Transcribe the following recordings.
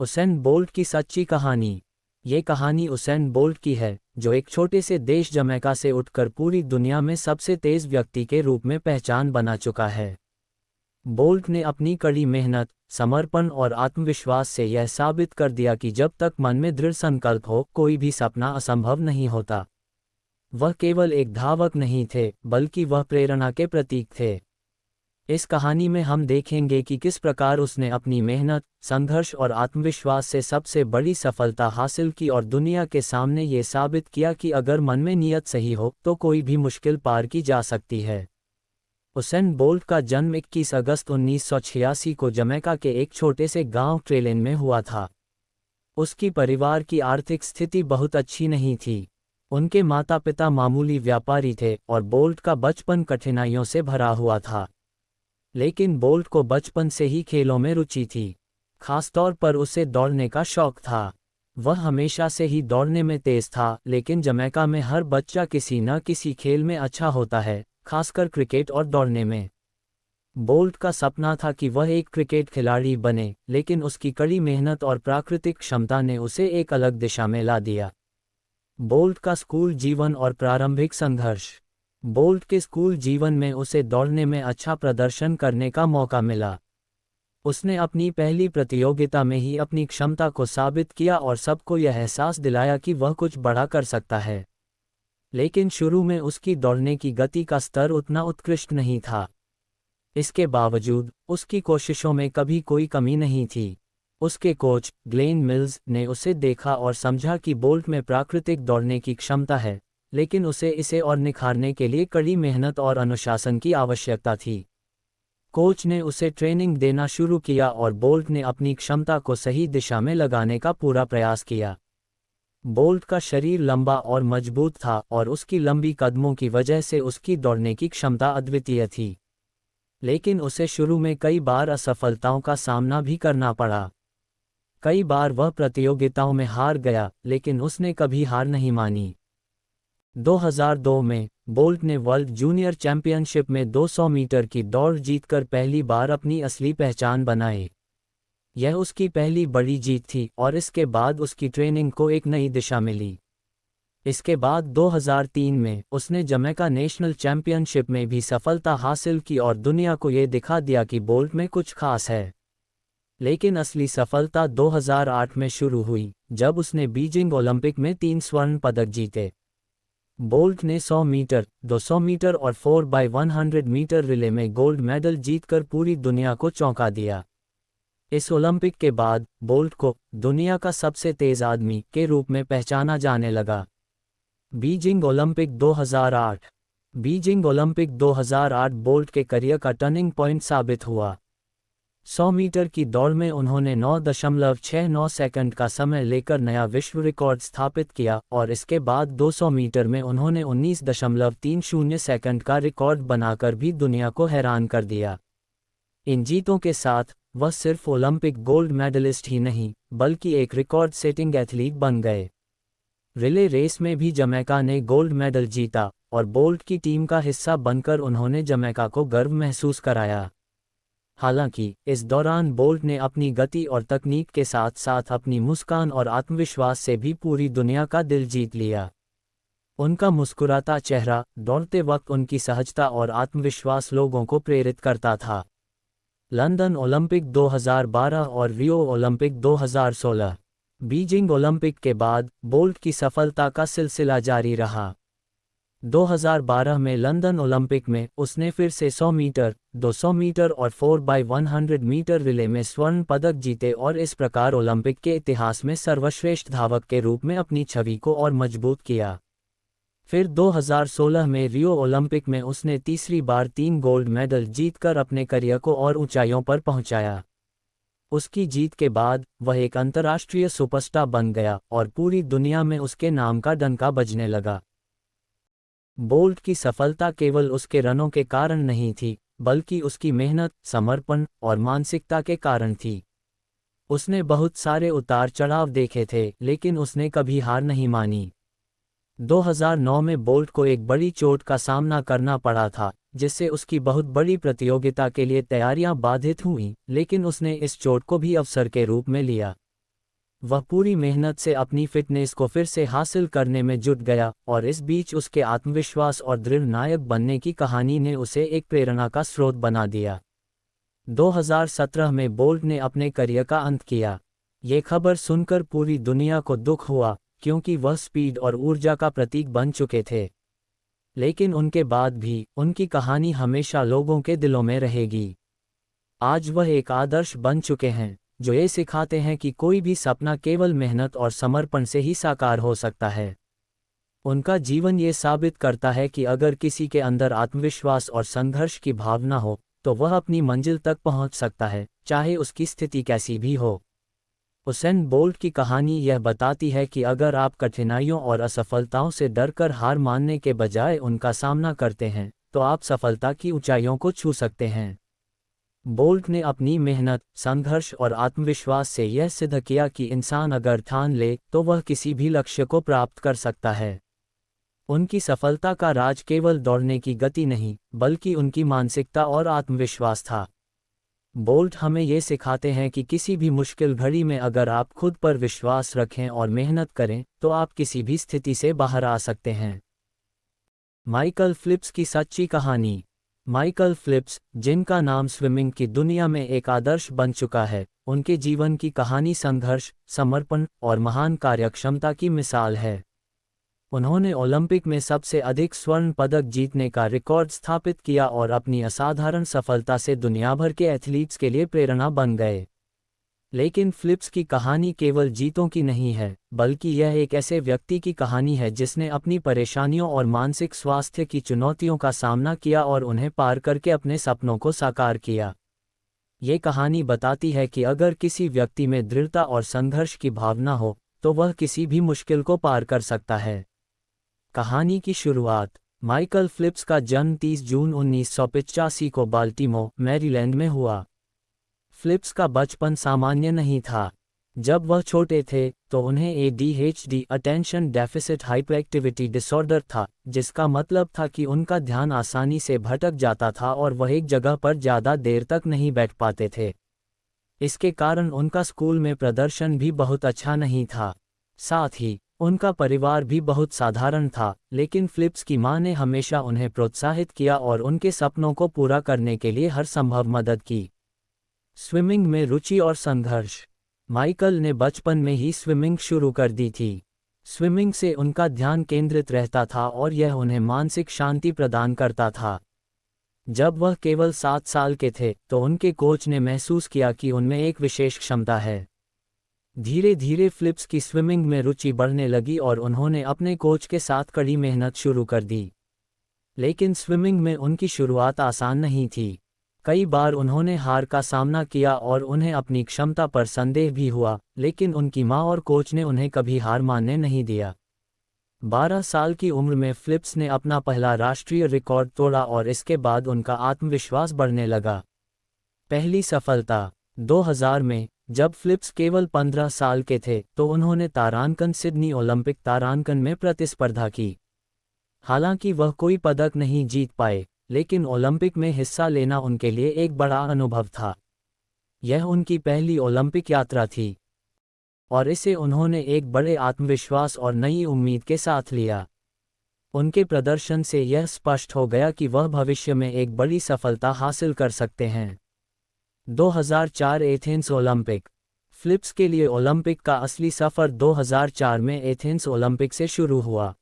Usain bolt की सच्ची कहानी। ये कहानी उसेन बोल्ट की है, जो एक छोटे से देश जमैका से उठकर पूरी दुनिया में सबसे तेज व्यक्ति के रूप में पहचान बना चुका है। बोल्ट ने अपनी कड़ी मेहनत, समर्पण और आत्मविश्वास से यह साबित कर दिया कि जब तक मन में दृढ़ संकल्प हो, कोई भी सपना असंभव नहीं होता। वह केवल एक धावक नहीं थे, बल्कि वह प्रेरणा के प्रतीक थे। इस कहानी में हम देखेंगे कि किस प्रकार उसने अपनी मेहनत, संघर्ष और आत्मविश्वास से सबसे बड़ी सफलता हासिल की और दुनिया के सामने ये साबित किया कि अगर मन में नियत सही हो तो कोई भी मुश्किल पार की जा सकती है। उसेन बोल्ट का जन्म 21 अगस्त 1986 को जमैका के एक छोटे से गांव ट्रेलेन में हुआ था। उसकी परिवार की आर्थिक स्थिति बहुत अच्छी नहीं थी। उनके माता पिता मामूली व्यापारी थे और बोल्ट का बचपन कठिनाइयों से भरा हुआ था। लेकिन बोल्ट को बचपन से ही खेलों में रुचि थी। खासतौर पर उसे दौड़ने का शौक था। वह हमेशा से ही दौड़ने में तेज था, लेकिन जमैका में हर बच्चा किसी न किसी खेल में अच्छा होता है, खासकर क्रिकेट और दौड़ने में। बोल्ट का सपना था कि वह एक क्रिकेट खिलाड़ी बने, लेकिन उसकी कड़ी मेहनत और प्राकृतिक क्षमता ने उसे एक अलग दिशा में ला दिया। बोल्ट का स्कूल जीवन और प्रारंभिक संघर्ष। बोल्ट के स्कूल जीवन में उसे दौड़ने में अच्छा प्रदर्शन करने का मौका मिला। उसने अपनी पहली प्रतियोगिता में ही अपनी क्षमता को साबित किया और सबको यह एहसास दिलाया कि वह कुछ बड़ा कर सकता है। लेकिन शुरू में उसकी दौड़ने की गति का स्तर उतना उत्कृष्ट नहीं था। इसके बावजूद उसकी कोशिशों में कभी कोई कमी नहीं थी। उसके कोच ग्लेन मिल्स ने उसे देखा और समझा कि बोल्ट में प्राकृतिक दौड़ने की क्षमता है, लेकिन उसे इसे और निखारने के लिए कड़ी मेहनत और अनुशासन की आवश्यकता थी। कोच ने उसे ट्रेनिंग देना शुरू किया और बोल्ट ने अपनी क्षमता को सही दिशा में लगाने का पूरा प्रयास किया। बोल्ट का शरीर लंबा और मजबूत था और उसकी लंबी कदमों की वजह से उसकी दौड़ने की क्षमता अद्वितीय थी। लेकिन उसे शुरू में कई बार असफलताओं का सामना भी करना पड़ा। कई बार वह प्रतियोगिताओं में हार गया, लेकिन उसने कभी हार नहीं मानी। 2002 में बोल्ट ने वर्ल्ड जूनियर चैंपियनशिप में 200 मीटर की दौड़ जीतकर पहली बार अपनी असली पहचान बनाई। यह उसकी पहली बड़ी जीत थी और इसके बाद उसकी ट्रेनिंग को एक नई दिशा मिली। इसके बाद 2003 में उसने जमैका नेशनल चैंपियनशिप में भी सफलता हासिल की और दुनिया को ये दिखा दिया कि बोल्ट में कुछ खास है। लेकिन असली सफलता 2008 में शुरू हुई, जब उसने बीजिंग ओलंपिक में 3 स्वर्ण पदक जीते। बोल्ट ने 100 मीटर, 200 मीटर और 4x100 मीटर रिले में गोल्ड मेडल जीतकर पूरी दुनिया को चौंका दिया। इस ओलंपिक के बाद बोल्ट को दुनिया का सबसे तेज आदमी के रूप में पहचाना जाने लगा। Beijing Olympic 2008। Beijing Olympic 2008 bolt के करियर का टर्निंग पॉइंट साबित हुआ। 100 मीटर की दौड़ में उन्होंने 9.69 सेकंड का समय लेकर नया विश्व रिकॉर्ड स्थापित किया और इसके बाद 200 मीटर में उन्होंने 19.30 सेकंड का रिकॉर्ड बनाकर भी दुनिया को हैरान कर दिया। इन जीतों के साथ वह सिर्फ ओलंपिक गोल्ड मेडलिस्ट ही नहीं, बल्कि एक रिकॉर्ड सेटिंग एथलीट बन गए। रिले रेस में भी जमैका ने गोल्ड मेडल जीता और बोल्ट की टीम का हिस्सा बनकर उन्होंने जमैका को गर्व महसूस कराया। हालांकि इस दौरान बोल्ट ने अपनी गति और तकनीक के साथ साथ अपनी मुस्कान और आत्मविश्वास से भी पूरी दुनिया का दिल जीत लिया। उनका मुस्कुराता चेहरा, दौड़ते वक्त उनकी सहजता और आत्मविश्वास लोगों को प्रेरित करता था। लंदन ओलंपिक 2012 और रियो ओलंपिक 2016। बीजिंग ओलंपिक के बाद बोल्ट की सफलता का सिलसिला जारी रहा। 2012 में लंदन ओलंपिक में उसने फिर से 100 मीटर, 200 मीटर और 4x100 मीटर रिले में स्वर्ण पदक जीते और इस प्रकार ओलंपिक के इतिहास में सर्वश्रेष्ठ धावक के रूप में अपनी छवि को और मजबूत किया। फिर 2016 में रियो ओलंपिक में उसने तीसरी बार 3 गोल्ड मेडल जीतकर अपने करियर को और ऊंचाइयों पर पहुंचाया। उसकी जीत के बाद वह एक अंतर्राष्ट्रीय सुपरस्टार बन गया और पूरी दुनिया में उसके नाम का डंका बजने लगा। बोल्ट की सफलता केवल उसके रनों के कारण नहीं थी, बल्कि उसकी मेहनत, समर्पण और मानसिकता के कारण थी। उसने बहुत सारे उतार चढ़ाव देखे थे, लेकिन उसने कभी हार नहीं मानी। 2009 में बोल्ट को एक बड़ी चोट का सामना करना पड़ा था, जिससे उसकी बहुत बड़ी प्रतियोगिता के लिए तैयारियां बाधित हुईं, लेकिन उसने इस चोट को भी अवसर के रूप में लिया। वह पूरी मेहनत से अपनी फिटनेस को फिर से हासिल करने में जुट गया और इस बीच उसके आत्मविश्वास और दृढ़ नायक बनने की कहानी ने उसे एक प्रेरणा का स्रोत बना दिया। 2017 में बोल्ट ने अपने करियर का अंत किया। ये खबर सुनकर पूरी दुनिया को दुख हुआ, क्योंकि वह स्पीड और ऊर्जा का प्रतीक बन चुके थे। लेकिन उनके बाद भी उनकी कहानी हमेशा लोगों के दिलों में रहेगी। आज वह एक आदर्श बन चुके हैं, जो ये सिखाते हैं कि कोई भी सपना केवल मेहनत और समर्पण से ही साकार हो सकता है। उनका जीवन ये साबित करता है कि अगर किसी के अंदर आत्मविश्वास और संघर्ष की भावना हो, तो वह अपनी मंजिल तक पहुंच सकता है, चाहे उसकी स्थिति कैसी भी हो। उसेन बोल्ट की कहानी यह बताती है कि अगर आप कठिनाइयों और असफलताओं से डरकर हार मानने के बजाय उनका सामना करते हैं, तो आप सफलता की ऊंचाइयों को छू सकते हैं। बोल्ट ने अपनी मेहनत, संघर्ष और आत्मविश्वास से यह सिद्ध किया कि इंसान अगर ठान ले तो वह किसी भी लक्ष्य को प्राप्त कर सकता है। उनकी सफलता का राज केवल दौड़ने की गति नहीं, बल्कि उनकी मानसिकता और आत्मविश्वास था। बोल्ट हमें ये सिखाते हैं कि किसी भी मुश्किल घड़ी में अगर आप खुद पर विश्वास रखें और मेहनत करें, तो आप किसी भी स्थिति से बाहर आ सकते हैं। माइकल फिलिप्स की सच्ची कहानी। माइकल फिलिप्स, जिनका नाम स्विमिंग की दुनिया में एक आदर्श बन चुका है, उनके जीवन की कहानी संघर्ष, समर्पण और महान कार्यक्षमता की मिसाल है। उन्होंने ओलंपिक में सबसे अधिक स्वर्ण पदक जीतने का रिकॉर्ड स्थापित किया और अपनी असाधारण सफलता से दुनिया भर के एथलीट्स के लिए प्रेरणा बन गए। लेकिन फिलिप्स की कहानी केवल जीतों की नहीं है, बल्कि यह एक ऐसे व्यक्ति की कहानी है जिसने अपनी परेशानियों और मानसिक स्वास्थ्य की चुनौतियों का सामना किया और उन्हें पार करके अपने सपनों को साकार किया। ये कहानी बताती है कि अगर किसी व्यक्ति में दृढ़ता और संघर्ष की भावना हो, तो वह किसी भी मुश्किल को पार कर सकता है। कहानी की शुरुआत। माइकल फिलिप्स का जन्म 30 जून 1985 को बाल्टीमोर, मैरीलैंड में हुआ। फिलिप्स का बचपन सामान्य नहीं था। जब वह छोटे थे, तो उन्हें ADHD, attention deficit hyperactivity disorder था, जिसका मतलब था कि उनका ध्यान आसानी से भटक जाता था और वह एक जगह पर ज़्यादा देर तक नहीं बैठ पाते थे। इसके कारण उनका स्कूल में प्रदर्शन भी बहुत अच्छा नहीं था। साथ ही उनका परिवार भी बहुत साधारण था, लेकिन फिलिप्स की मां ने हमेशा उन्हें प्रोत्साहित किया और उनके सपनों को पूरा करने के लिए हर संभव मदद की। स्विमिंग में रुचि और संघर्ष। माइकल ने बचपन में ही स्विमिंग शुरू कर दी थी। स्विमिंग से उनका ध्यान केंद्रित रहता था और यह उन्हें मानसिक शांति प्रदान करता था। जब वह केवल 7 साल के थे, तो उनके कोच ने महसूस किया कि उनमें एक विशेष क्षमता है। धीरे धीरे फिलिप्स की स्विमिंग में रुचि बढ़ने लगी और उन्होंने अपने कोच के साथ कड़ी मेहनत शुरू कर दी। लेकिन स्विमिंग में उनकी शुरुआत आसान नहीं थी। कई बार उन्होंने हार का सामना किया और उन्हें अपनी क्षमता पर संदेह भी हुआ, लेकिन उनकी मां और कोच ने उन्हें कभी हार मानने नहीं दिया। 12 साल की उम्र में फिलिप्स ने अपना पहला राष्ट्रीय रिकॉर्ड तोड़ा और इसके बाद उनका आत्मविश्वास बढ़ने लगा। पहली सफलता। 2000 में, जब फिलिप्स केवल 15 साल के थे, तो उन्होंने तारांकन सिडनी ओलंपिक तारांकन में प्रतिस्पर्धा की। हालांकि वह कोई पदक नहीं जीत पाए, लेकिन ओलंपिक में हिस्सा लेना उनके लिए एक बड़ा अनुभव था। यह उनकी पहली ओलंपिक यात्रा थी और इसे उन्होंने एक बड़े आत्मविश्वास और नई उम्मीद के साथ लिया। उनके प्रदर्शन से यह स्पष्ट हो गया कि वह भविष्य में एक बड़ी सफलता हासिल कर सकते हैं। 2004 एथेंस ओलंपिक। फिलिप्स के लिए ओलंपिक का असली सफ़र 2004 में एथेंस ओलंपिक से शुरू हुआ।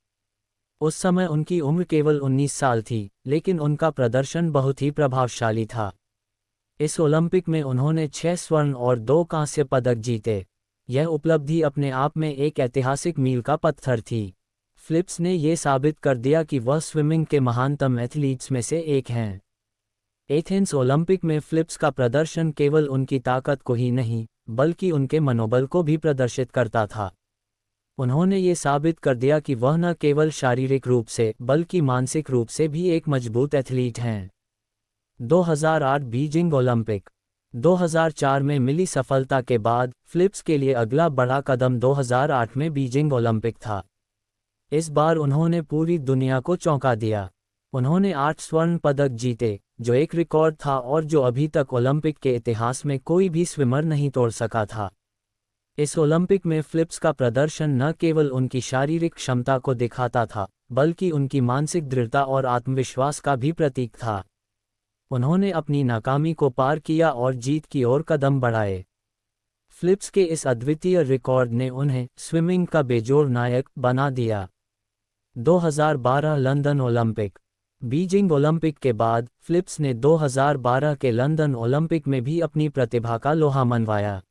उस समय उनकी उम्र केवल 19 साल थी, लेकिन उनका प्रदर्शन बहुत ही प्रभावशाली था। इस ओलंपिक में उन्होंने 6 स्वर्ण और 2 कांस्य पदक जीते। यह उपलब्धि अपने आप में एक ऐतिहासिक मील का पत्थर थी। फिलिप्स ने ये साबित कर दिया कि वह स्विमिंग के महानतम एथलीट्स में से एक हैं। एथेंस ओलंपिक में फिलिप्स का प्रदर्शन केवल उनकी ताकत को ही नहीं, बल्कि उनके मनोबल को भी प्रदर्शित करता था। उन्होंने ये साबित कर दिया कि वह न केवल शारीरिक रूप से, बल्कि मानसिक रूप से भी एक मजबूत एथलीट हैं। 2008 बीजिंग ओलंपिक। 2004 में मिली सफलता के बाद फिलिप्स के लिए अगला बड़ा कदम 2008 में बीजिंग ओलंपिक था। इस बार उन्होंने पूरी दुनिया को चौंका दिया। उन्होंने 8 स्वर्ण पदक जीते, जो एक रिकॉर्ड था और जो अभी तक ओलंपिक के इतिहास में कोई भी स्विमर नहीं तोड़ सका था। इस ओलंपिक में फिलिप्स का प्रदर्शन न केवल उनकी शारीरिक क्षमता को दिखाता था, बल्कि उनकी मानसिक दृढ़ता और आत्मविश्वास का भी प्रतीक था। उन्होंने अपनी नाकामी को पार किया और जीत की ओर कदम बढ़ाए। फिलिप्स के इस अद्वितीय रिकॉर्ड ने उन्हें स्विमिंग का बेजोड़ नायक बना दिया। 2012 लंदन ओलंपिक। बीजिंग ओलंपिक के बाद फिलिप्स ने 2012 के लंदन ओलंपिक में भी अपनी प्रतिभा का लोहा मनवाया।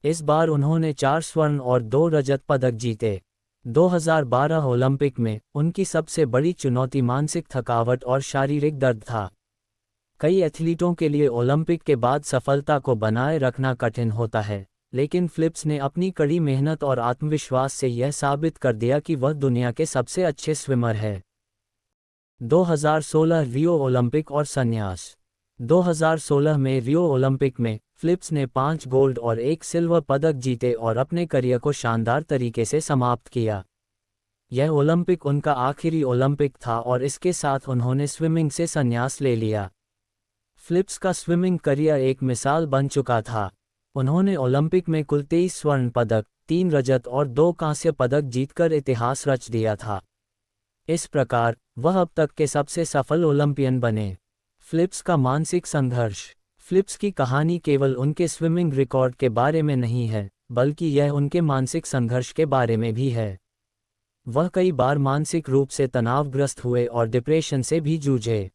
इस बार उन्होंने 4 स्वर्ण और 2 रजत पदक जीते। 2012 ओलंपिक में उनकी सबसे बड़ी चुनौती मानसिक थकावट और शारीरिक दर्द था। कई एथलीटों के लिए ओलंपिक के बाद सफलता को बनाए रखना कठिन होता है, लेकिन फिलिप्स ने अपनी कड़ी मेहनत और आत्मविश्वास से यह साबित कर दिया कि वह दुनिया के सबसे अच्छे स्विमर है। 2016 रियो ओलंपिक और संन्यास। 2016 में रियो ओलंपिक में फिलिप्स ने 5 गोल्ड और 1 सिल्वर पदक जीते और अपने करियर को शानदार तरीके से समाप्त किया। यह ओलंपिक उनका आखिरी ओलंपिक था और इसके साथ उन्होंने स्विमिंग से संन्यास ले लिया। फिलिप्स का स्विमिंग करियर एक मिसाल बन चुका था। उन्होंने ओलंपिक में कुल 23 स्वर्ण पदक, 3 रजत और 2 कांस्य पदक जीतकर इतिहास रच दिया था। इस प्रकार वह अब तक के सबसे सफल ओलंपियन बने। फिलिप्स का मानसिक संघर्ष। फिलिप्स की कहानी केवल उनके स्विमिंग रिकॉर्ड के बारे में नहीं है, बल्कि यह उनके मानसिक संघर्ष के बारे में भी है। वह कई बार मानसिक रूप से तनावग्रस्त हुए और डिप्रेशन से भी जूझे।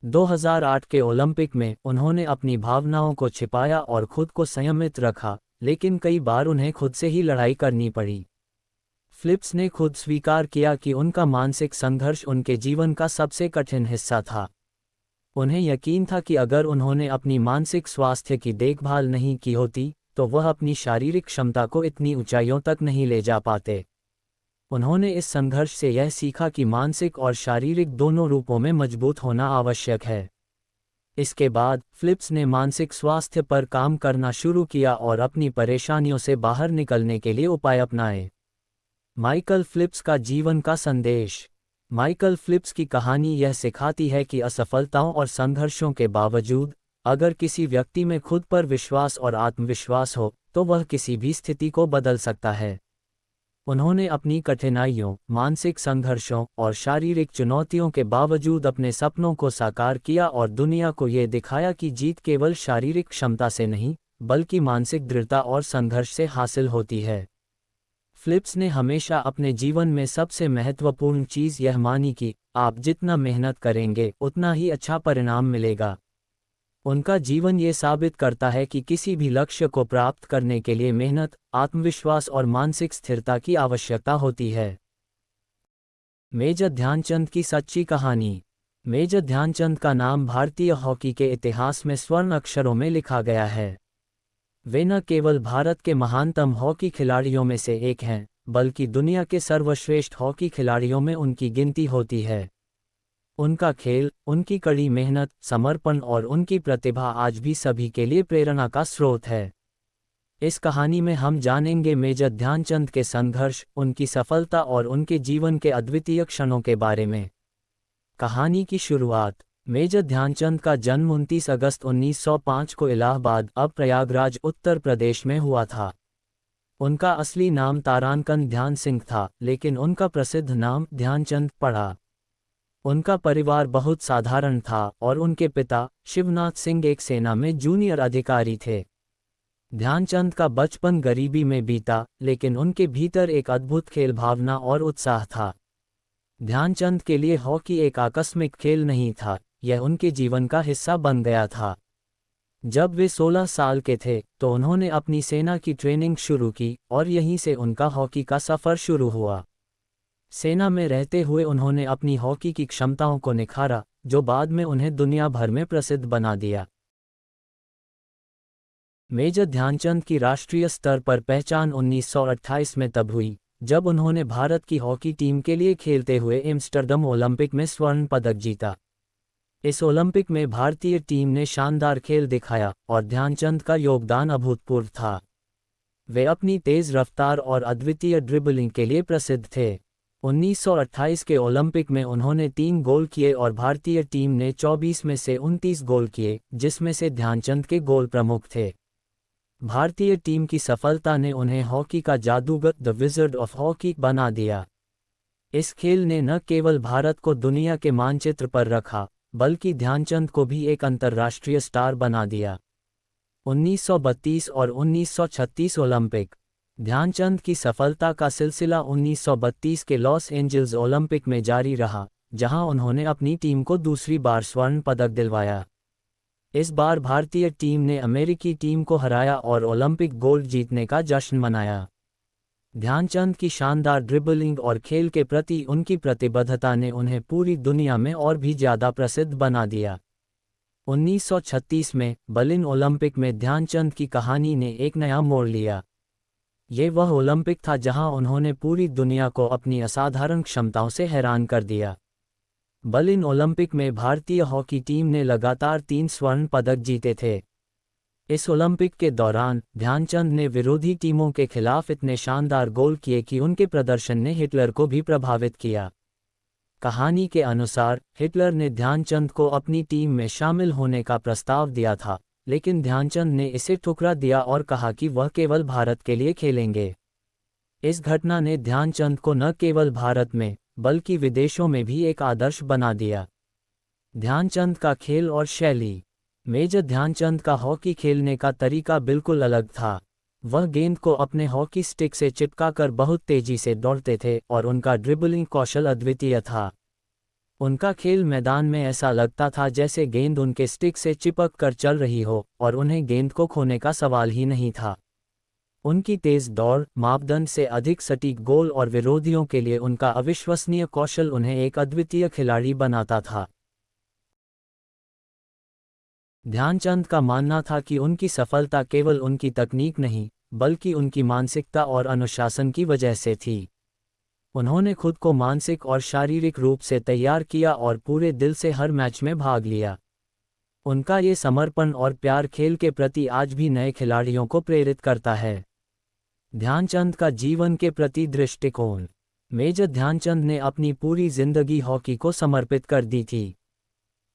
2008 के ओलंपिक में उन्होंने अपनी भावनाओं को छिपाया और खुद को संयमित रखा, लेकिन कई बार उन्हें खुद से ही लड़ाई करनी पड़ी। फिलिप्स ने खुद स्वीकार किया कि उनका मानसिक संघर्ष उनके जीवन का सबसे कठिन हिस्सा था। उन्हें यकीन था कि अगर उन्होंने अपनी मानसिक स्वास्थ्य की देखभाल नहीं की होती, तो वह अपनी शारीरिक क्षमता को इतनी ऊंचाइयों तक नहीं ले जा पाते। उन्होंने इस संघर्ष से यह सीखा कि मानसिक और शारीरिक दोनों रूपों में मजबूत होना आवश्यक है। इसके बाद फिलिप्स ने मानसिक स्वास्थ्य पर काम करना शुरू किया और अपनी परेशानियों से बाहर निकलने के लिए उपाय अपनाए। माइकल फिलिप्स का जीवन का संदेश। माइकल फिलिप्स की कहानी यह सिखाती है कि असफलताओं और संघर्षों के बावजूद अगर किसी व्यक्ति में खुद पर विश्वास और आत्मविश्वास हो, तो वह किसी भी स्थिति को बदल सकता है। उन्होंने अपनी कठिनाइयों, मानसिक संघर्षों और शारीरिक चुनौतियों के बावजूद अपने सपनों को साकार किया और दुनिया को ये दिखाया कि जीत केवल शारीरिक क्षमता से नहीं, बल्कि मानसिक दृढ़ता और संघर्ष से हासिल होती है। फिलिप्स ने हमेशा अपने जीवन में सबसे महत्वपूर्ण चीज़ यह मानी कि आप जितना मेहनत करेंगे उतना ही अच्छा परिणाम मिलेगा। उनका जीवन ये साबित करता है कि किसी भी लक्ष्य को प्राप्त करने के लिए मेहनत, आत्मविश्वास और मानसिक स्थिरता की आवश्यकता होती है। मेजर ध्यानचंद की सच्ची कहानी। मेजर ध्यानचंद का नाम भारतीय हॉकी के इतिहास में स्वर्ण अक्षरों में लिखा गया है। वे न केवल भारत के महानतम हॉकी खिलाड़ियों में से एक हैं, बल्कि दुनिया के सर्वश्रेष्ठ हॉकी खिलाड़ियों में उनकी गिनती होती है। उनका खेल, उनकी कड़ी मेहनत, समर्पण और उनकी प्रतिभा आज भी सभी के लिए प्रेरणा का स्रोत है। इस कहानी में हम जानेंगे मेजर ध्यानचंद के संघर्ष, उनकी सफलता और उनके जीवन के अद्वितीय क्षणों के बारे में। कहानी की शुरुआत। मेजर ध्यानचंद का जन्म 29 अगस्त 1905 को इलाहाबाद, अब प्रयागराज, उत्तर प्रदेश में हुआ था। उनका असली नाम तारानकंद ध्यान सिंह था, लेकिन उनका प्रसिद्ध नाम ध्यानचंद पड़ा। उनका परिवार बहुत साधारण था और उनके पिता शिवनाथ सिंह एक सेना में जूनियर अधिकारी थे। ध्यानचंद का बचपन गरीबी में बीता, लेकिन उनके भीतर एक अद्भुत खेल भावना और उत्साह था। ध्यानचंद के लिए हॉकी एक आकस्मिक खेल नहीं था, यह उनके जीवन का हिस्सा बन गया था। जब वे 16 साल के थे, तो उन्होंने अपनी सेना की ट्रेनिंग शुरू की और यहीं से उनका हॉकी का सफ़र शुरू हुआ। सेना में रहते हुए उन्होंने अपनी हॉकी की क्षमताओं को निखारा, जो बाद में उन्हें दुनिया भर में प्रसिद्ध बना दिया। मेजर ध्यानचंद की राष्ट्रीय स्तर पर पहचान 1928 में तब हुई, जब उन्होंने भारत की हॉकी टीम के लिए खेलते हुए एम्स्टर्डम ओलंपिक में स्वर्ण पदक जीता। इस ओलंपिक में भारतीय टीम ने शानदार खेल दिखाया और ध्यानचंद का योगदान अभूतपूर्व था। वे अपनी तेज रफ्तार और अद्वितीय ड्रिबलिंग के लिए प्रसिद्ध थे। 1928 के ओलंपिक में उन्होंने 3 गोल किए और भारतीय टीम ने 24 में से 29 गोल किए, जिसमें से ध्यानचंद के गोल प्रमुख थे। भारतीय टीम की सफलता ने उन्हें हॉकी का जादूगर द विज़र्ड ऑफ हॉकी बना दिया। इस खेल ने न केवल भारत को दुनिया के मानचित्र पर रखा, बल्कि ध्यानचंद को भी एक अंतर्राष्ट्रीय स्टार बना दिया। 1932 और 1936 ओलंपिक। ध्यानचंद की सफलता का सिलसिला 1932 के लॉस एंजल्स ओलंपिक में जारी रहा, जहां उन्होंने अपनी टीम को दूसरी बार स्वर्ण पदक दिलवाया। इस बार भारतीय टीम ने अमेरिकी टीम को हराया और ओलंपिक गोल्ड जीतने का जश्न मनाया। ध्यानचंद की शानदार ड्रिबलिंग और खेल के प्रति उनकी प्रतिबद्धता ने उन्हें पूरी दुनिया में और भी ज़्यादा प्रसिद्ध बना दिया। 1936 में बर्लिन ओलंपिक में ध्यानचंद की कहानी ने एक नया मोड़ लिया। ये वह ओलंपिक था जहां उन्होंने पूरी दुनिया को अपनी असाधारण क्षमताओं से हैरान कर दिया। बर्लिन ओलंपिक में भारतीय हॉकी टीम ने लगातार 3 स्वर्ण पदक जीते थे। इस ओलंपिक के दौरान ध्यानचंद ने विरोधी टीमों के खिलाफ इतने शानदार गोल किए कि उनके प्रदर्शन ने हिटलर को भी प्रभावित किया। कहानी के अनुसार हिटलर ने ध्यानचंद को अपनी टीम में शामिल होने का प्रस्ताव दिया था, लेकिन ध्यानचंद ने इसे ठुकरा दिया और कहा कि वह केवल भारत के लिए खेलेंगे। इस घटना ने ध्यानचंद को न केवल भारत में बल्कि विदेशों में भी एक आदर्श बना दिया। ध्यानचंद का खेल और शैली। मेजर ध्यानचंद का हॉकी खेलने का तरीका बिल्कुल अलग था। वह गेंद को अपने हॉकी स्टिक से चिपकाकर बहुत तेजी से दौड़ते थे और उनका ड्रिबलिंग कौशल अद्वितीय था। उनका खेल मैदान में ऐसा लगता था जैसे गेंद उनके स्टिक से चिपक कर चल रही हो और उन्हें गेंद को खोने का सवाल ही नहीं था। उनकी तेज दौड़, मापदंड से अधिक सटीक गोल और विरोधियों के लिए उनका अविश्वसनीय कौशल उन्हें एक अद्वितीय खिलाड़ी बनाता था। ध्यानचंद का मानना था कि उनकी सफलता केवल उनकी तकनीक नहीं, बल्कि उनकी मानसिकता और अनुशासन की वजह से थी। उन्होंने खुद को मानसिक और शारीरिक रूप से तैयार किया और पूरे दिल से हर मैच में भाग लिया। उनका ये समर्पण और प्यार खेल के प्रति आज भी नए खिलाड़ियों को प्रेरित करता है। ध्यानचंद का जीवन के प्रति दृष्टिकोण। मेजर ध्यानचंद ने अपनी पूरी जिंदगी हॉकी को समर्पित कर दी थी।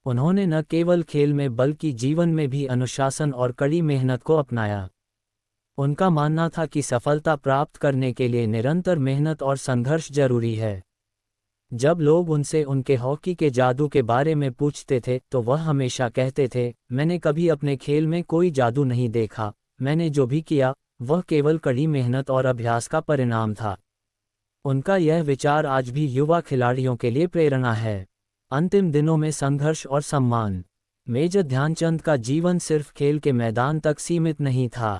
उन्होंने न केवल खेल में बल्कि जीवन में भी अनुशासन और कड़ी मेहनत को अपनाया। उनका मानना था कि सफलता प्राप्त करने के लिए निरंतर मेहनत और संघर्ष जरूरी है। जब लोग उनसे उनके हॉकी के जादू के बारे में पूछते थे तो वह हमेशा कहते थे, मैंने कभी अपने खेल में कोई जादू नहीं देखा, मैंने जो भी किया वह केवल कड़ी मेहनत और अभ्यास का परिणाम था। उनका यह विचार आज भी युवा खिलाड़ियों के लिए प्रेरणा है। अंतिम दिनों में संघर्ष और सम्मान। मेजर ध्यानचंद का जीवन सिर्फ खेल के मैदान तक सीमित नहीं था।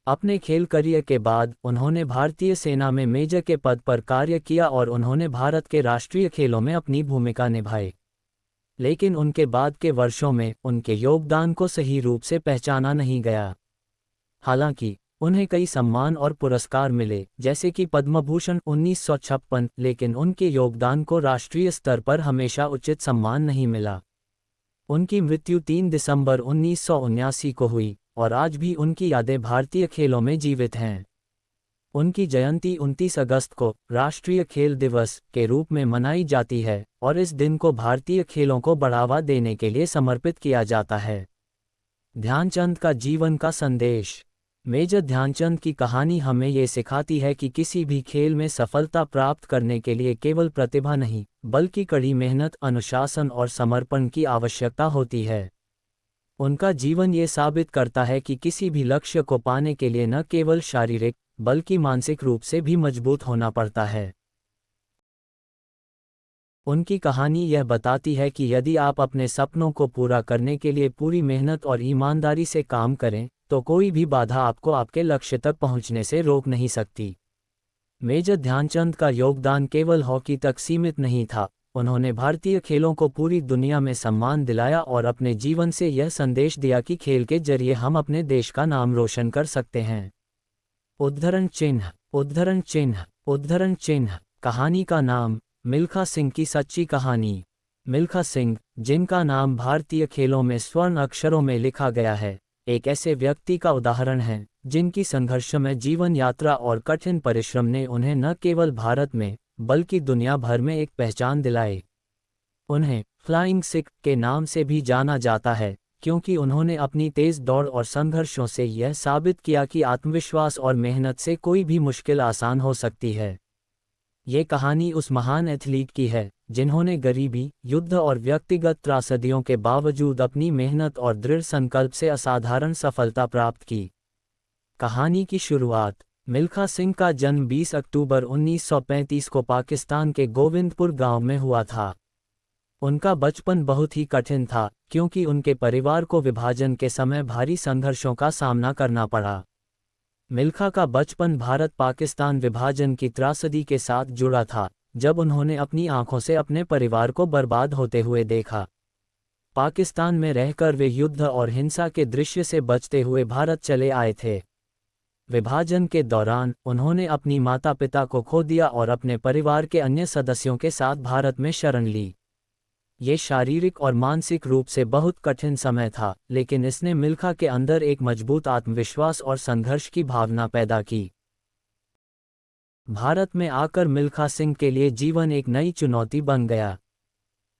अपने खेल करियर के बाद उन्होंने भारतीय सेना में मेजर के पद पर कार्य किया और उन्होंने भारत के राष्ट्रीय खेलों में अपनी भूमिका निभाई। लेकिन उनके बाद के वर्षों में उनके योगदान को सही रूप से पहचाना नहीं गया। हालांकि उन्हें कई सम्मान और पुरस्कार मिले, जैसे कि पद्म भूषण 1956, लेकिन उनके योगदान को राष्ट्रीय स्तर पर हमेशा उचित सम्मान नहीं मिला। उनकी मृत्यु 3 दिसंबर 1979 को हुई और आज भी उनकी यादें भारतीय खेलों में जीवित हैं। उनकी जयंती 29 अगस्त को राष्ट्रीय खेल दिवस के रूप में मनाई जाती है और इस दिन को भारतीय खेलों को बढ़ावा देने के लिए समर्पित किया जाता है। ध्यानचंद का जीवन का संदेश। मेजर ध्यानचंद की कहानी हमें ये सिखाती है कि किसी भी खेल में सफलता प्राप्त करने के लिए केवल प्रतिभा नहीं, बल्कि कड़ी मेहनत, अनुशासन और समर्पण की आवश्यकता होती है। उनका जीवन ये साबित करता है कि किसी भी लक्ष्य को पाने के लिए न केवल शारीरिक बल्कि मानसिक रूप से भी मजबूत होना पड़ता है। उनकी कहानी यह बताती है कि यदि आप अपने सपनों को पूरा करने के लिए पूरी मेहनत और ईमानदारी से काम करें, तो कोई भी बाधा आपको आपके लक्ष्य तक पहुंचने से रोक नहीं सकती। मेजर ध्यानचंद का योगदान केवल हॉकी तक सीमित नहीं था, उन्होंने भारतीय खेलों को पूरी दुनिया में सम्मान दिलाया और अपने जीवन से यह संदेश दिया कि खेल के जरिए हम अपने देश का नाम रोशन कर सकते हैं। उद्धरण चिन्ह, उद्धरण चिन्ह, उद्धरण चिन्ह। कहानी का नाम, मिल्खा सिंह की सच्ची कहानी। मिल्खा सिंह, जिनका नाम भारतीय खेलों में स्वर्ण अक्षरों में लिखा गया है, एक ऐसे व्यक्ति का उदाहरण है जिनकी संघर्षमय जीवन यात्रा और कठिन परिश्रम ने उन्हें न केवल भारत में बल्कि दुनिया भर में एक पहचान दिलाई। उन्हें फ्लाइंग सिख के नाम से भी जाना जाता है, क्योंकि उन्होंने अपनी तेज दौड़ और संघर्षों से यह साबित किया कि आत्मविश्वास और मेहनत से कोई भी मुश्किल आसान हो सकती है। ये कहानी उस महान एथलीट की है जिन्होंने गरीबी, युद्ध और व्यक्तिगत त्रासदियों के बावजूद अपनी मेहनत और दृढ़ संकल्प से असाधारण सफलता प्राप्त की। कहानी की शुरुआत। मिल्खा सिंह का जन्म 20 अक्टूबर 1935 को पाकिस्तान के गोविंदपुर गांव में हुआ था। उनका बचपन बहुत ही कठिन था क्योंकि उनके परिवार को विभाजन के समय भारी संघर्षों का सामना करना पड़ा। मिल्खा का बचपन भारत-पाकिस्तान विभाजन की त्रासदी के साथ जुड़ा था, जब उन्होंने अपनी आंखों से अपने परिवार को बर्बाद होते हुए देखा। पाकिस्तान में रहकर वे युद्ध और हिंसा के दृश्य से बचते हुए भारत चले आए थे। विभाजन के दौरान उन्होंने अपनी माता-पिता को खो दिया और अपने परिवार के अन्य सदस्यों के साथ भारत में शरण ली। ये शारीरिक और मानसिक रूप से बहुत कठिन समय था, लेकिन इसने मिल्खा के अंदर एक मजबूत आत्मविश्वास और संघर्ष की भावना पैदा की। भारत में आकर मिल्खा सिंह के लिए जीवन एक नई चुनौती बन गया।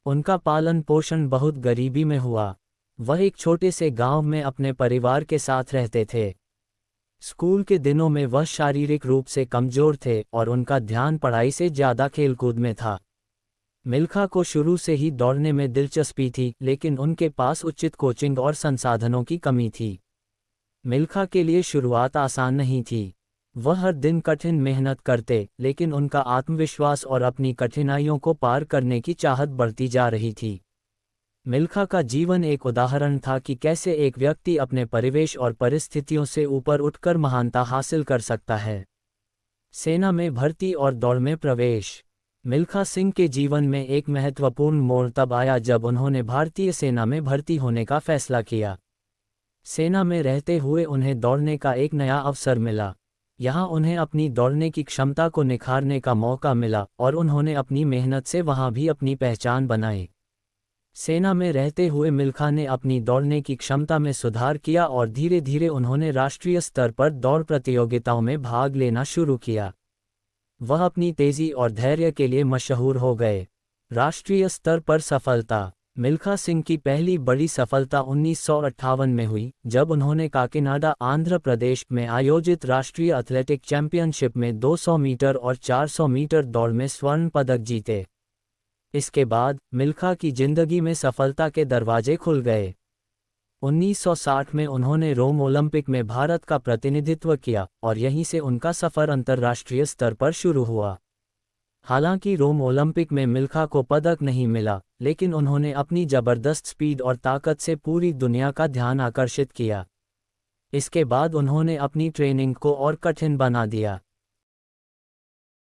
उनका पालन पोषण बहुत गरीबी में हुआ। वह एक छोटे से गांव में अपने परिवार के साथ रहते थे। स्कूल के दिनों में वह शारीरिक रूप से कमजोर थे और उनका ध्यान पढ़ाई से ज़्यादा खेलकूद में था। मिल्खा को शुरू से ही दौड़ने में दिलचस्पी थी, लेकिन उनके पास उचित कोचिंग और संसाधनों की कमी थी। मिल्खा के लिए शुरुआत आसान नहीं थी। वह हर दिन कठिन मेहनत करते, लेकिन उनका आत्मविश्वास और अपनी कठिनाइयों को पार करने की चाहत बढ़ती जा रही थी। मिल्खा का जीवन एक उदाहरण था कि कैसे एक व्यक्ति अपने परिवेश और परिस्थितियों से ऊपर उठकर महानता हासिल कर सकता है। सेना में भर्ती और दौड़ में प्रवेश। मिल्खा सिंह के जीवन में एक महत्वपूर्ण मोड़ तब आया जब उन्होंने भारतीय सेना में भर्ती होने का फैसला किया। सेना में रहते हुए उन्हें दौड़ने का एक नया अवसर मिला। यहाँ उन्हें अपनी दौड़ने की क्षमता को निखारने का मौका मिला और उन्होंने अपनी मेहनत से वहाँ भी अपनी पहचान बनाई। सेना में रहते हुए मिल्खा ने अपनी दौड़ने की क्षमता में सुधार किया और धीरे धीरे उन्होंने राष्ट्रीय स्तर पर दौड़ प्रतियोगिताओं में भाग लेना शुरू किया। वह अपनी तेजी और धैर्य के लिए मशहूर हो गए। राष्ट्रीय स्तर पर सफलता। मिल्खा सिंह की पहली बड़ी सफलता 1958 में हुई, जब उन्होंने काकीनाडा, आंध्र प्रदेश में आयोजित राष्ट्रीय एथलेटिक चैंपियनशिप में 200 मीटर और 400 मीटर दौड़ में स्वर्ण पदक जीते। इसके बाद मिल्खा की जिंदगी में सफलता के दरवाजे खुल गए। 1960 में उन्होंने रोम ओलंपिक में भारत का प्रतिनिधित्व किया और यहीं से उनका सफ़र अंतर्राष्ट्रीय स्तर पर शुरू हुआ। हालांकि रोम ओलंपिक में मिल्खा को पदक नहीं मिला, लेकिन उन्होंने अपनी ज़बरदस्त स्पीड और ताकत से पूरी दुनिया का ध्यान आकर्षित किया। इसके बाद उन्होंने अपनी ट्रेनिंग को और कठिन बना दिया।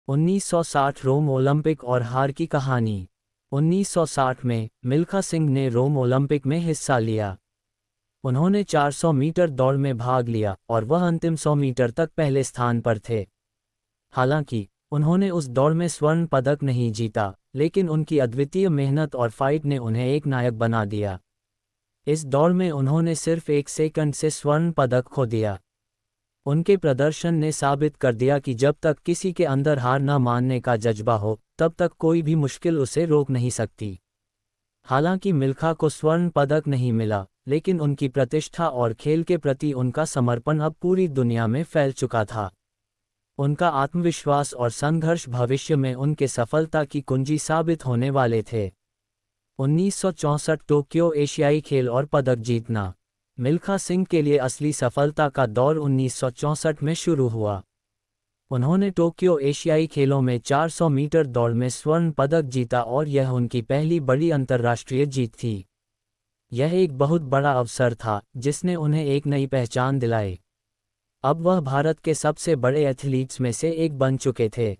1960 रोम ओलंपिक और हार की कहानी। 1960 में मिल्खा सिंह ने रोम ओलंपिक में हिस्सा लिया। उन्होंने 400 मीटर दौड़ में भाग लिया और वह अंतिम 100 मीटर तक पहले स्थान पर थे। हालांकि उन्होंने उस दौड़ में स्वर्ण पदक नहीं जीता, लेकिन उनकी अद्वितीय मेहनत और फाइट ने उन्हें एक नायक बना दिया। इस दौड़ में उन्होंने सिर्फ 1 सेकंड से स्वर्ण पदक खो दिया। उनके प्रदर्शन ने साबित कर दिया कि जब तक किसी के अंदर हार न मानने का जज्बा हो, तब तक कोई भी मुश्किल उसे रोक नहीं सकती। हालांकि मिल्खा को स्वर्ण पदक नहीं मिला, लेकिन उनकी प्रतिष्ठा और खेल के प्रति उनका समर्पण अब पूरी दुनिया में फैल चुका था। उनका आत्मविश्वास और संघर्ष भविष्य में उनके सफलता की कुंजी साबित होने वाले थे। 1964 टोक्यो एशियाई खेल और पदक जीतना। मिल्खा सिंह के लिए असली सफलता का दौर 1964 में शुरू हुआ। उन्होंने टोक्यो एशियाई खेलों में 400 मीटर दौड़ में स्वर्ण पदक जीता और यह उनकी पहली बड़ी अंतर्राष्ट्रीय जीत थी। यह एक बहुत बड़ा अवसर था जिसने उन्हें एक नई पहचान दिलाई। अब वह भारत के सबसे बड़े एथलीट्स में से एक बन चुके थे।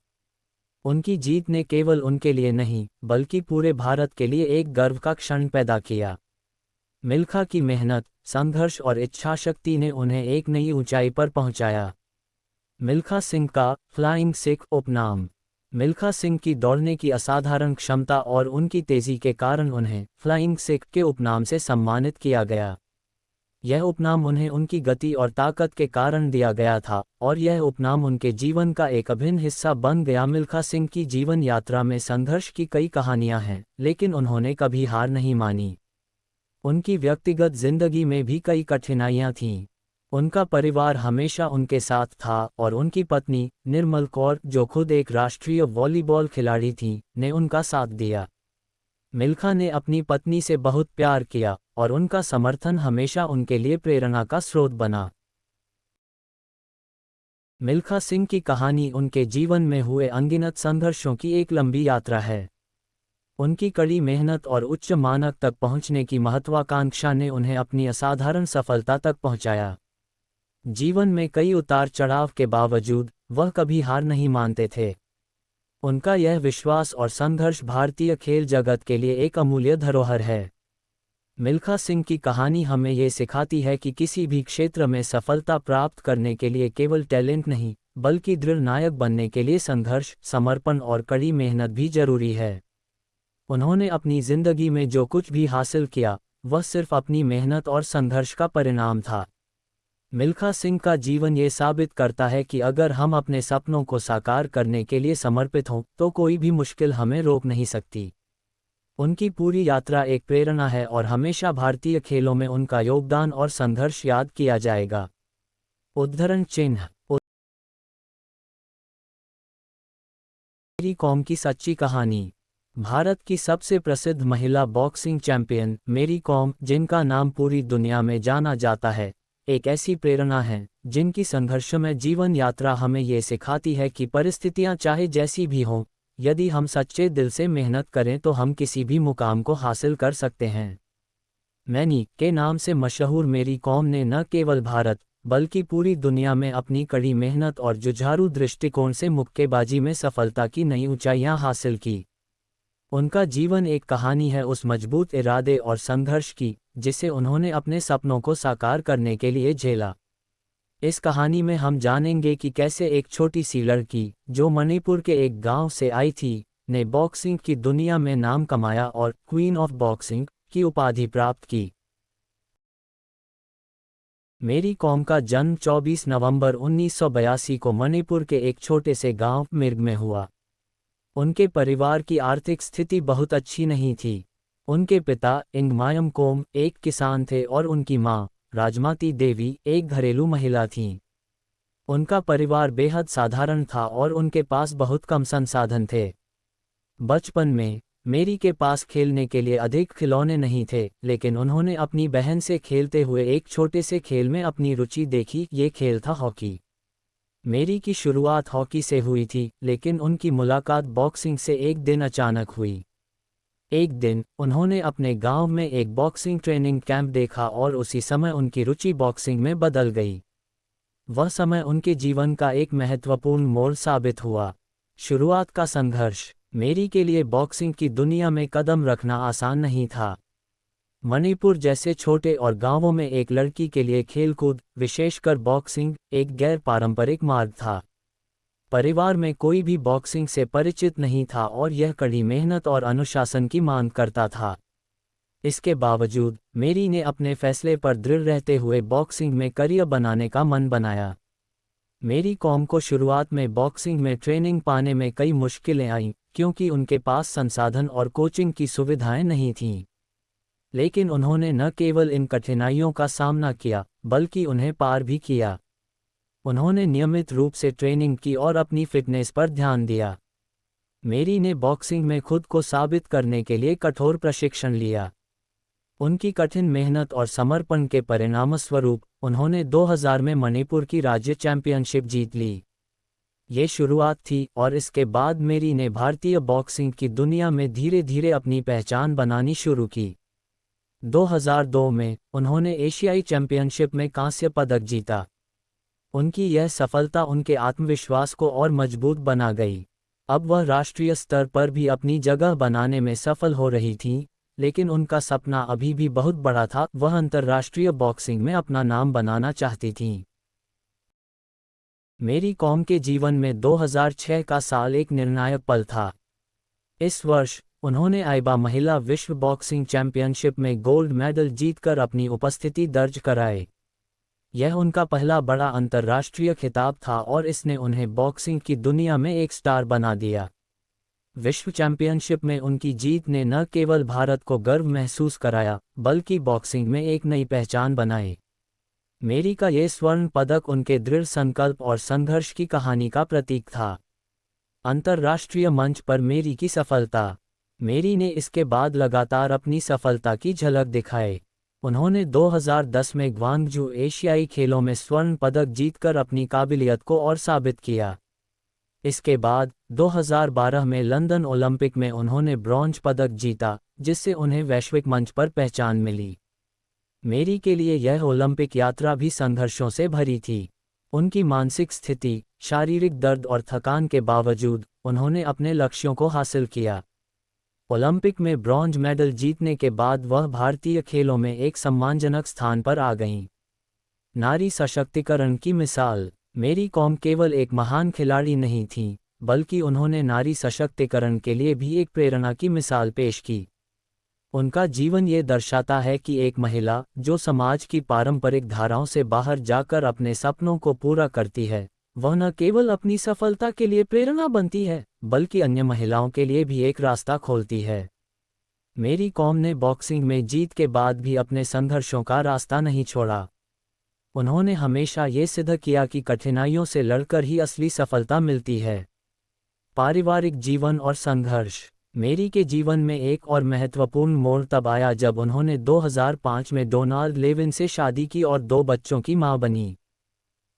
उनकी जीत ने केवल उनके लिए नहीं, बल्कि पूरे भारत के लिए एक गर्व का क्षण पैदा किया। मिल्खा की मेहनत, संघर्ष और इच्छाशक्ति ने उन्हें एक नई ऊंचाई पर पहुंचाया। मिल्खा सिंह का फ्लाइंग सिख उपनाम। मिल्खा सिंह की दौड़ने की असाधारण क्षमता और उनकी तेजी के कारण उन्हें फ्लाइंग सिख के उपनाम से सम्मानित किया गया। यह उपनाम उन्हें उनकी गति और ताकत के कारण दिया गया था और यह उपनाम उनके जीवन का एक अभिन्न हिस्सा बन गया। मिल्खा सिंह की जीवन यात्रा में संघर्ष की कई कहानियां हैं, लेकिन उन्होंने कभी हार नहीं मानी। उनकी व्यक्तिगत जिंदगी में भी कई कठिनाइयां थीं। उनका परिवार हमेशा उनके साथ था और उनकी पत्नी, निर्मल कौर, जो खुद एक राष्ट्रीय वॉलीबॉल खिलाड़ी थीं, ने उनका साथ दिया। मिल्खा ने अपनी पत्नी से बहुत प्यार किया और उनका समर्थन हमेशा उनके लिए प्रेरणा का स्रोत बना। मिल्खा सिंह की कहानी उनके जीवन में हुए अनगिनत संघर्षों की एक लंबी यात्रा है। उनकी कड़ी मेहनत और उच्च मानक तक पहुंचने की महत्वाकांक्षा ने उन्हें अपनी असाधारण सफलता तक पहुंचाया। जीवन में कई उतार चढ़ाव के बावजूद वह कभी हार नहीं मानते थे। उनका यह विश्वास और संघर्ष भारतीय खेल जगत के लिए एक अमूल्य धरोहर है। मिल्खा सिंह की कहानी हमें ये सिखाती है कि किसी भी क्षेत्र में सफलता प्राप्त करने के लिए केवल टैलेंट नहीं, बल्कि दृढ़ नायक बनने के लिए संघर्ष, समर्पण और कड़ी मेहनत भी जरूरी है। उन्होंने अपनी जिंदगी में जो कुछ भी हासिल किया, वह सिर्फ अपनी मेहनत और संघर्ष का परिणाम था। मिल्खा सिंह का जीवन ये साबित करता है कि अगर हम अपने सपनों को साकार करने के लिए समर्पित हों, तो कोई भी मुश्किल हमें रोक नहीं सकती। उनकी पूरी यात्रा एक प्रेरणा है और हमेशा भारतीय खेलों में उनका योगदान और संघर्ष याद किया जाएगा। उद्धरण चिन्ह। मेरी कॉम की सच्ची कहानी। भारत की सबसे प्रसिद्ध महिला बॉक्सिंग चैंपियन मेरी कॉम, जिनका नाम पूरी दुनिया में जाना जाता है, एक ऐसी प्रेरणा है जिनकी संघर्षमय जीवन यात्रा हमें ये सिखाती है कि परिस्थितियां चाहे जैसी भी हों, यदि हम सच्चे दिल से मेहनत करें तो हम किसी भी मुकाम को हासिल कर सकते हैं। मैनी के नाम से मशहूर मेरी कॉम ने न केवल भारत बल्कि पूरी दुनिया में अपनी कड़ी मेहनत और जुझारू दृष्टिकोण से मुक्केबाजी में सफलता की नई ऊंचाइयां हासिल की। उनका जीवन एक कहानी है उस मजबूत इरादे और संघर्ष की, जिसे उन्होंने अपने सपनों को साकार करने के लिए झेला। इस कहानी में हम जानेंगे कि कैसे एक छोटी सी लड़की, जो मणिपुर के एक गांव से आई थी, ने बॉक्सिंग की दुनिया में नाम कमाया और क्वीन ऑफ बॉक्सिंग की उपाधि प्राप्त की। मेरी कॉम का जन्म 24 नवंबर 1982 को मणिपुर के एक छोटे से गांव मिर्ग में हुआ। उनके परिवार की आर्थिक स्थिति बहुत अच्छी नहीं थी। उनके पिता इंगमायम कोम एक किसान थे और उनकी मां राजमाती देवी एक घरेलू महिला थीं। उनका परिवार बेहद साधारण था और उनके पास बहुत कम संसाधन थे। बचपन में मेरी के पास खेलने के लिए अधिक खिलौने नहीं थे, लेकिन उन्होंने अपनी बहन से खेलते हुए एक छोटे से खेल में अपनी रुचि देखी। ये खेल था हॉकी। मेरी की शुरुआत हॉकी से हुई थी, लेकिन उनकी मुलाकात बॉक्सिंग से एक दिन अचानक हुई। एक दिन उन्होंने अपने गांव में एक बॉक्सिंग ट्रेनिंग कैंप देखा और उसी समय उनकी रुचि बॉक्सिंग में बदल गई। वह समय उनके जीवन का एक महत्वपूर्ण मोड़ साबित हुआ। शुरुआत का संघर्ष। मेरी के लिए बॉक्सिंग की दुनिया में कदम रखना आसान नहीं था। मणिपुर जैसे छोटे और गांवों में एक लड़की के लिए खेलकूद, विशेषकर बॉक्सिंग, एक गैर पारंपरिक मार्ग था। परिवार में कोई भी बॉक्सिंग से परिचित नहीं था और यह कड़ी मेहनत और अनुशासन की मांग करता था। इसके बावजूद मेरी ने अपने फैसले पर दृढ़ रहते हुए बॉक्सिंग में करियर बनाने का मन बनाया। मेरी कॉम को शुरुआत में बॉक्सिंग में ट्रेनिंग पाने में कई मुश्किलें आईं, क्योंकि उनके पास संसाधन और कोचिंग की सुविधाएं नहीं थीं। लेकिन उन्होंने न केवल इन कठिनाइयों का सामना किया, बल्कि उन्हें पार भी किया। उन्होंने नियमित रूप से ट्रेनिंग की और अपनी फिटनेस पर ध्यान दिया। मेरी ने बॉक्सिंग में खुद को साबित करने के लिए कठोर प्रशिक्षण लिया। उनकी कठिन मेहनत और समर्पण के परिणामस्वरूप उन्होंने 2000 में मणिपुर की राज्य चैंपियनशिप जीत ली। ये शुरुआत थी और इसके बाद मेरी ने भारतीय बॉक्सिंग की दुनिया में धीरे धीरे अपनी पहचान बनानी शुरू की। 2002 में उन्होंने एशियाई चैंपियनशिप में कांस्य पदक जीता। उनकी यह सफलता उनके आत्मविश्वास को और मजबूत बना गई। अब वह राष्ट्रीय स्तर पर भी अपनी जगह बनाने में सफल हो रही थीं, लेकिन उनका सपना अभी भी बहुत बड़ा था। वह अंतर्राष्ट्रीय बॉक्सिंग में अपना नाम बनाना चाहती थीं। मेरी कॉम के जीवन में 2006 का साल एक निर्णायक पल था। इस वर्ष उन्होंने आईबा महिला विश्व बॉक्सिंग चैंपियनशिप में गोल्ड मेडल जीतकर अपनी उपस्थिति दर्ज कराई। यह उनका पहला बड़ा अंतर्राष्ट्रीय खिताब था और इसने उन्हें बॉक्सिंग की दुनिया में एक स्टार बना दिया। विश्व चैंपियनशिप में उनकी जीत ने न केवल भारत को गर्व महसूस कराया, बल्कि बॉक्सिंग में एक नई पहचान बनाई। मेरी का ये स्वर्ण पदक उनके दृढ़ संकल्प और संघर्ष की कहानी का प्रतीक था। अंतर्राष्ट्रीय मंच पर मेरी की सफलता। मेरी ने इसके बाद लगातार अपनी सफलता की झलक दिखाई। उन्होंने 2010 में ग्वांगझू एशियाई खेलों में स्वर्ण पदक जीतकर अपनी काबिलियत को और साबित किया। इसके बाद 2012 में लंदन ओलंपिक में उन्होंने ब्रॉन्ज पदक जीता, जिससे उन्हें वैश्विक मंच पर पहचान मिली। मेरी के लिए यह ओलंपिक यात्रा भी संघर्षों से भरी थी। उनकी मानसिक स्थिति, शारीरिक दर्द और थकान के बावजूद उन्होंने अपने लक्ष्यों को हासिल किया। ओलंपिक में ब्रॉन्ज मेडल जीतने के बाद वह भारतीय खेलों में एक सम्मानजनक स्थान पर आ गईं। नारी सशक्तिकरण की मिसाल। मेरी कॉम केवल एक महान खिलाड़ी नहीं थीं, बल्कि उन्होंने नारी सशक्तिकरण के लिए भी एक प्रेरणा की मिसाल पेश की। उनका जीवन ये दर्शाता है कि एक महिला जो समाज की पारंपरिक धाराओं से बाहर जाकर अपने सपनों को पूरा करती है, वह न केवल अपनी सफलता के लिए प्रेरणा बनती है, बल्कि अन्य महिलाओं के लिए भी एक रास्ता खोलती है। मेरी कॉम ने बॉक्सिंग में जीत के बाद भी अपने संघर्षों का रास्ता नहीं छोड़ा। उन्होंने हमेशा ये सिद्ध किया कि कठिनाइयों से लड़कर ही असली सफलता मिलती है। पारिवारिक जीवन और संघर्ष। मेरी के जीवन में एक और महत्वपूर्ण मोड़ तब आया जब उन्होंने 2005 में डोनाल्ड लेविन से शादी की और 2 बच्चों की मां बनी।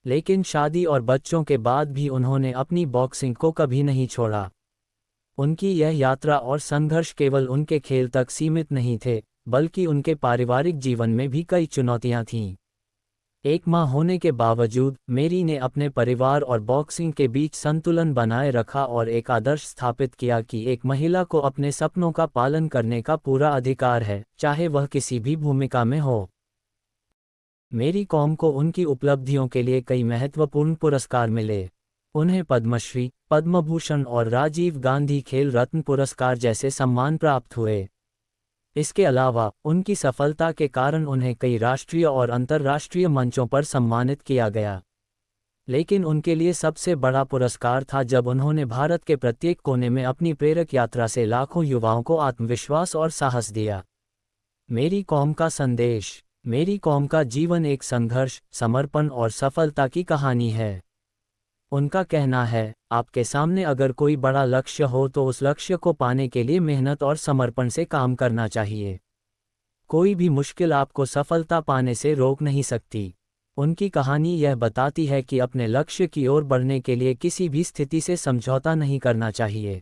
लेकिन शादी और बच्चों के बाद भी उन्होंने अपनी बॉक्सिंग को कभी नहीं छोड़ा। उनकी यह यात्रा और संघर्ष केवल उनके खेल तक सीमित नहीं थे, बल्कि उनके पारिवारिक जीवन में भी कई चुनौतियां थीं। एक मां होने के बावजूद मेरी ने अपने परिवार और बॉक्सिंग के बीच संतुलन बनाए रखा और एक आदर्श स्थापित किया कि एक महिला को अपने सपनों का पालन करने का पूरा अधिकार है, चाहे वह किसी भी भूमिका में हो। मेरी कॉम को उनकी उपलब्धियों के लिए कई महत्वपूर्ण पुरस्कार मिले। उन्हें पद्मश्री, पद्म भूषण और राजीव गांधी खेल रत्न पुरस्कार जैसे सम्मान प्राप्त हुए। इसके अलावा उनकी सफलता के कारण उन्हें कई राष्ट्रीय और अंतर्राष्ट्रीय मंचों पर सम्मानित किया गया। लेकिन उनके लिए सबसे बड़ा पुरस्कार था जब उन्होंने भारत के प्रत्येक कोने में अपनी प्रेरक यात्रा से लाखों युवाओं को आत्मविश्वास और साहस दिया। मेरी कॉम का संदेश। मेरी कॉम का जीवन एक संघर्ष, समर्पण और सफलता की कहानी है। उनका कहना है, आपके सामने अगर कोई बड़ा लक्ष्य हो तो उस लक्ष्य को पाने के लिए मेहनत और समर्पण से काम करना चाहिए। कोई भी मुश्किल आपको सफलता पाने से रोक नहीं सकती। उनकी कहानी यह बताती है कि अपने लक्ष्य की ओर बढ़ने के लिए किसी भी स्थिति से समझौता नहीं करना चाहिए।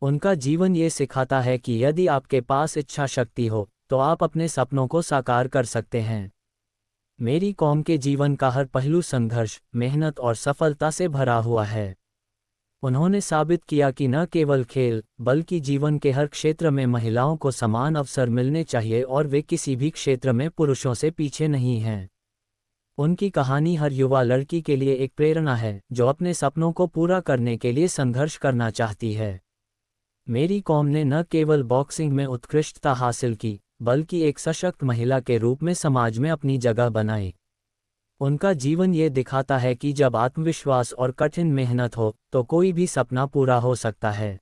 उनका जीवन ये सिखाता है कि यदि आपके पास इच्छा शक्ति हो, तो आप अपने सपनों को साकार कर सकते हैं। मेरी कॉम के जीवन का हर पहलू संघर्ष, मेहनत और सफलता से भरा हुआ है। उन्होंने साबित किया कि न केवल खेल, बल्कि जीवन के हर क्षेत्र में महिलाओं को समान अवसर मिलने चाहिए और वे किसी भी क्षेत्र में पुरुषों से पीछे नहीं हैं। उनकी कहानी हर युवा लड़की के लिए एक प्रेरणा है, जो अपने सपनों को पूरा करने के लिए संघर्ष करना चाहती है। मेरी कॉम ने न केवल बॉक्सिंग में उत्कृष्टता हासिल की, बल्कि एक सशक्त महिला के रूप में समाज में अपनी जगह बनाई। उनका जीवन ये दिखाता है कि जब आत्मविश्वास और कठिन मेहनत हो, तो कोई भी सपना पूरा हो सकता है।